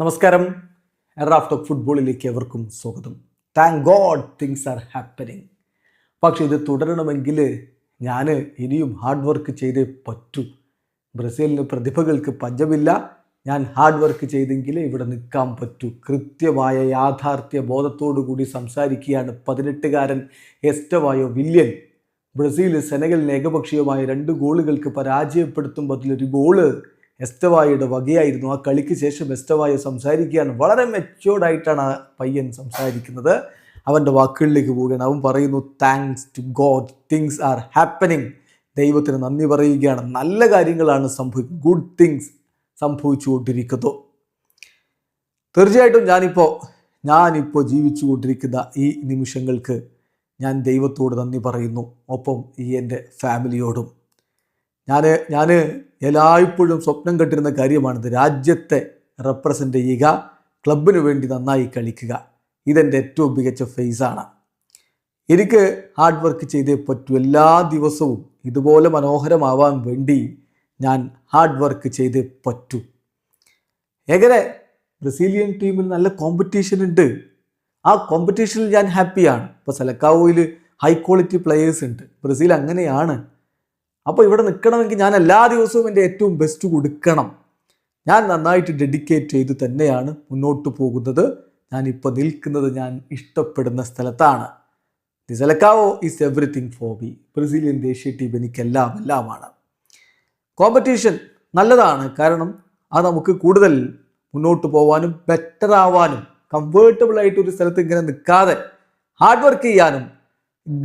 നമസ്കാരം. Raft of ഫുട്ബോളിലേക്ക് എവർക്കും സ്വാഗതം. Thank God things are happening. പക്ഷേ ഇത് തുടരണമെങ്കിൽ ഞാൻ ഇനിയും ഹാർഡ് വർക്ക് ചെയ്തേ പറ്റൂ. ബ്രസീലിന് പ്രതിഭകൾക്ക് പഞ്ചമില്ല. ഞാൻ ഹാർഡ് വർക്ക് ചെയ്തെങ്കിൽ ഇവിടെ നിൽക്കാൻ പറ്റൂ. കൃത്യമായ യാഥാർത്ഥ്യ ബോധത്തോടു കൂടി സംസാരിക്കുകയാണ് 18-കാരൻ എസ്റ്റവായോ വില്യൻ. ബ്രസീൽ സെനഗലിനെ ഏകപക്ഷീയമായ 2 ഗോളുകൾക്ക് പരാജയപ്പെടുത്തുമ്പോൾ അതിലൊരു ഗോള് എസ്റ്റവായുടെ വകയായിരുന്നു. ആ കളിക്ക് ശേഷം എസ്റ്റവായോ സംസാരിക്കുകയാണ്. വളരെ മെച്യൂർഡായിട്ടാണ് ആ പയ്യൻ സംസാരിക്കുന്നത്. അവൻ്റെ വാക്കുകളിലേക്ക് പോവുകയാണ്. അവൻ പറയുന്നു, thanks to God things are happening. ദൈവത്തിന് നന്ദി പറയുകയാണ്. നല്ല കാര്യങ്ങളാണ് സംഭവിക്കുന്നത്. ഗുഡ് തിങ്സ് സംഭവിച്ചുകൊണ്ടിരിക്കുന്നു. തീർച്ചയായിട്ടും ഞാനിപ്പോൾ ജീവിച്ചു കൊണ്ടിരിക്കുന്ന ഈ നിമിഷങ്ങൾക്ക് ഞാൻ ദൈവത്തോട് നന്ദി പറയുന്നു. ഒപ്പം ഈ എൻ്റെ ഫാമിലിയോടും. ഞാൻ എല്ലായ്പ്പോഴും സ്വപ്നം കണ്ടിരുന്ന കാര്യമാണിത്. രാജ്യത്തെ റെപ്രസെൻ്റ് ചെയ്യുക, ക്ലബിന് വേണ്ടി നന്നായി കളിക്കുക. ഇതെൻ്റെ ഏറ്റവും മികച്ച ഫേസാണ്. എനിക്ക് ഹാർഡ് വർക്ക് ചെയ്തേ പറ്റൂ. എല്ലാ ദിവസവും ഇതുപോലെ മനോഹരമാവാൻ വേണ്ടി ഞാൻ ഹാർഡ് വർക്ക് ചെയ്തേ പറ്റൂ. എങ്ങനെ ബ്രസീലിയൻ ടീമിൽ നല്ല കോമ്പറ്റീഷൻ ഉണ്ട്. ആ കോമ്പറ്റീഷനിൽ ഞാൻ ഹാപ്പിയാണ്. ഇപ്പോൾ സെലക്കാവോയിൽ ഹൈ ക്വാളിറ്റി പ്ലെയേഴ്സ് ഉണ്ട്. ബ്രസീൽ അങ്ങനെയാണ്. അപ്പോൾ ഇവിടെ നിൽക്കണമെങ്കിൽ ഞാൻ എല്ലാ ദിവസവും എൻ്റെ ഏറ്റവും ബെസ്റ്റ് കൊടുക്കണം. ഞാൻ നന്നായിട്ട് ഡെഡിക്കേറ്റ് ചെയ്ത് തന്നെയാണ് മുന്നോട്ട് പോകുന്നത്. ഞാനിപ്പോൾ നിൽക്കുന്നത് ഞാൻ ഇഷ്ടപ്പെടുന്ന സ്ഥലത്താണ്. The Selecao is everything for me. Brazilian ദേശീയ ടീം എല്ലാമാണ്. കോമ്പറ്റീഷൻ നല്ലതാണ്. കാരണം അത് നമുക്ക് കൂടുതൽ മുന്നോട്ട് പോകാനും ബെറ്റർ ആവാനും കംഫേർട്ടബിൾ ആയിട്ട് ഒരു സ്ഥലത്ത് ഇങ്ങനെ നിൽക്കാതെ ഹാർഡ് വർക്ക് ചെയ്യാനും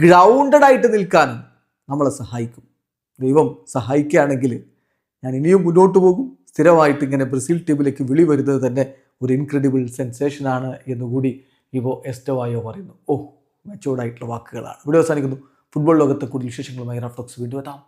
ഗ്രൗണ്ടഡ് ആയിട്ട് നിൽക്കാനും നമ്മളെ സഹായിക്കും. ദൈവം സഹായിക്കുകയാണെങ്കിൽ ഞാൻ ഇനിയും മുന്നോട്ട് പോകും. സ്ഥിരമായിട്ട് ഇങ്ങനെ ബ്രസീൽ ടീമിലേക്ക് വിളി വരുന്നത് തന്നെ ഒരു ഇൻക്രെഡിബിൾ സെൻസേഷനാണ് എന്നുകൂടി ഇപ്പോൾ എസ്റ്റവായോ പറയുന്നു. മെച്ചൂർഡായിട്ടുള്ള വാക്കുകളാണ്. വീഡിയോ അവസാനിക്കുന്നു. ഫുട്ബോൾ ലോകത്തെ കൂടുതൽ വിശേഷങ്ങളുമായി റാഫ്റ്റ് ടോക്സ് വീണ്ടും എത്താം.